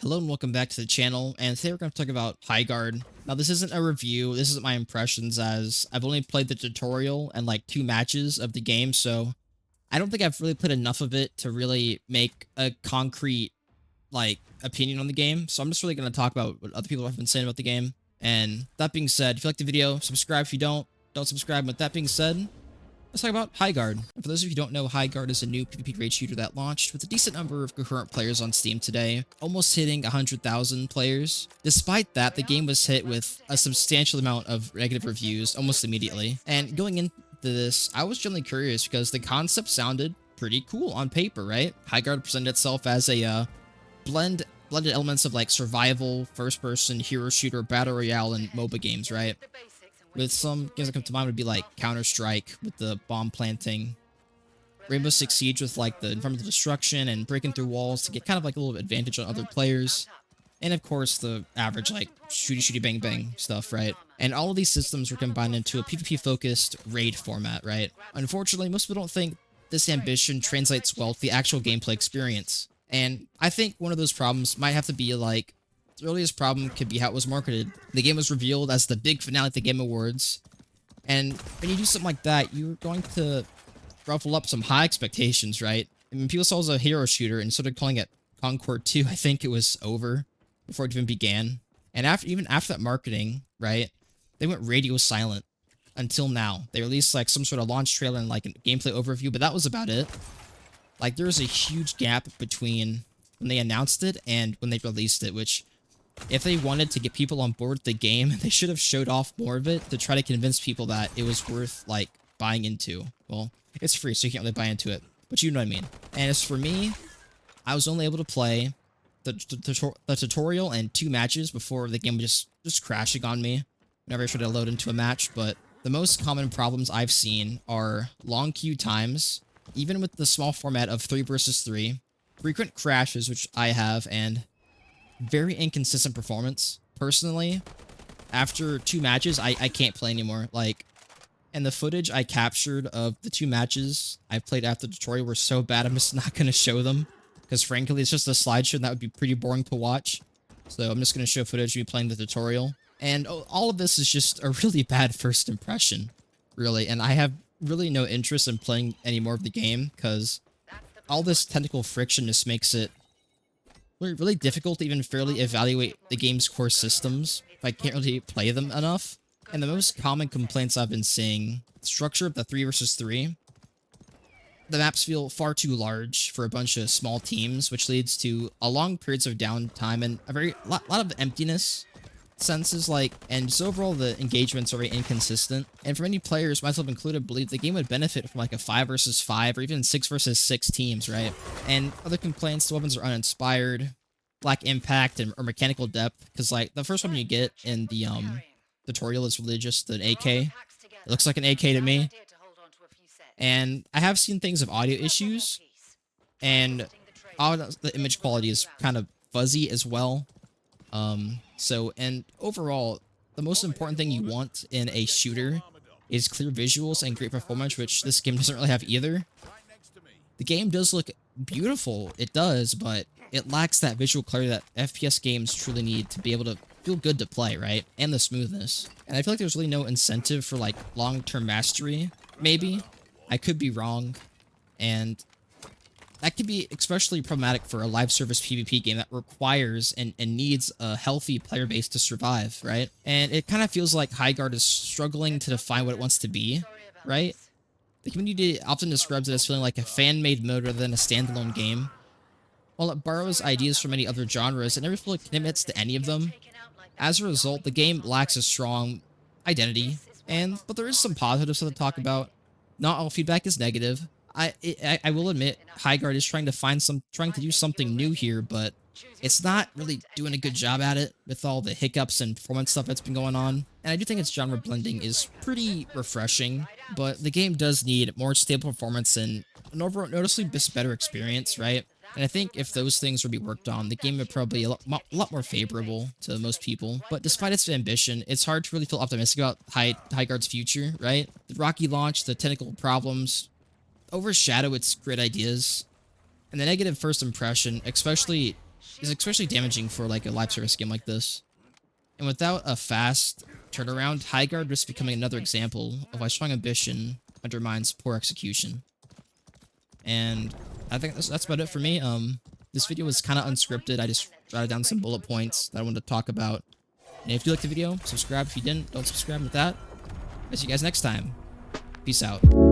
Hello and welcome back to the channel, and today we're going to talk about Highguard. Now this isn't a review, this isn't my impressions as I've only played the tutorial and like 2 matches of the game, so I don't think I've really played enough of it to really make a concrete opinion on the game. So I'm just really going to talk about what other people have been saying about the game. And that being said, if you like the video, subscribe. If you don't subscribe. With that being said, let's talk about Highguard. And for those of you who don't know, Highguard is a new PvP raid shooter that launched with a decent number of concurrent players on Steam today, almost hitting 100,000 players. Despite that, the game was hit with a substantial amount of negative reviews almost immediately. And going into this, I was generally curious because the concept sounded pretty cool on paper, right? Highguard presented itself as a blended elements of like survival, first-person, hero shooter, battle royale, and MOBA games, right? With some games that come to mind would be like Counter-Strike with the bomb planting, Rainbow Six Siege with like the environmental destruction and breaking through walls to get kind of like a little advantage on other players, and of course the average like shooty bang bang stuff, right? And all of these systems were combined into a PvP focused raid format, right? Unfortunately, most people don't think this ambition translates well to the actual gameplay experience. And I think one of those problems might have to be like, the earliest problem could be how it was marketed. The game was revealed as the big finale at the Game Awards, and when you do something like that, you're going to ruffle up some high expectations, right? I mean, people saw it as a hero shooter and started calling it Concord 2. I think it was over before it even began. And even after that marketing, right, they went radio silent until now. They released like some sort of launch trailer and like a gameplay overview, but that was about it. Like there was a huge gap between when they announced it and when they released it, which if they wanted to get people on board with the game, they should have showed off more of it to try to convince people that it was worth like buying into. Well, it's free, so you can't really buy into it, but you know what I mean. And as for me, I was only able to play the tutorial and 2 matches before the game was just crashing on me whenever I tried to load into a match. But the most common problems I've seen are long queue times, even with the small format of 3 versus 3, frequent crashes, which I have, and very inconsistent performance. Personally, after 2 matches, I can't play anymore. Like, and the footage I captured of the 2 matches I played after the tutorial were so bad, I'm just not going to show them. Because frankly, it's just a slideshow and that would be pretty boring to watch. So I'm just going to show footage of me playing the tutorial. And all of this is just a really bad first impression, really. And I have really no interest in playing any more of the game because all this technical friction just makes it really difficult to even fairly evaluate the game's core systems if I can't really play them enough. And the most common complaints I've been seeing, the structure of the 3 versus 3. The maps feel far too large for a bunch of small teams, which leads to a long periods of downtime and a lot of emptiness senses, like, and just overall the engagements are very inconsistent. And for many players, myself included, believe the game would benefit from like a 5 versus 5 or even 6 versus 6 teams, right? And other complaints, the weapons are uninspired, lack impact or mechanical depth, because like the first weapon you get in the tutorial is really just an AK. It looks like an AK to me. And I have seen things of audio issues, and the image quality is kind of fuzzy as well. And overall, the most important thing you want in a shooter is clear visuals and great performance, which this game doesn't really have either. The game does look beautiful, it does, but it lacks that visual clarity that FPS games truly need to be able to feel good to play, right? And the smoothness. And I feel like there's really no incentive for like long-term mastery, maybe. I could be wrong, and that could be especially problematic for a live service PvP game that requires and needs a healthy player base to survive, right? And it kind of feels like Highguard is struggling to define what it wants to be, right? The community often describes it as feeling like a fan-made mode rather than a standalone game. While it borrows ideas from many other genres, it never fully commits to any of them. As a result, the game lacks a strong identity, but there is some positives to talk about. Not all feedback is negative. I will admit, Highguard is trying to do something new here, but it's not really doing a good job at it with all the hiccups and performance stuff that's been going on. And I do think its genre blending is pretty refreshing, but the game does need more stable performance and an overall noticeably better experience, right? And I think if those things were to be worked on, the game would probably be a lot more favorable to most people. But despite its ambition, it's hard to really feel optimistic about Highguard's future, right? The rocky launch, the technical problems, overshadow its great ideas. And the negative first impression, especially is especially damaging for like a live service game like this. And without a fast turnaround, Highguard risks becoming another example of why strong ambition undermines poor execution. And I think that's about it for me. This video was kind of unscripted. I just jotted down some bullet points that I wanted to talk about. And if you liked the video, subscribe. If you didn't, don't subscribe. With that, I'll see you guys next time. Peace out.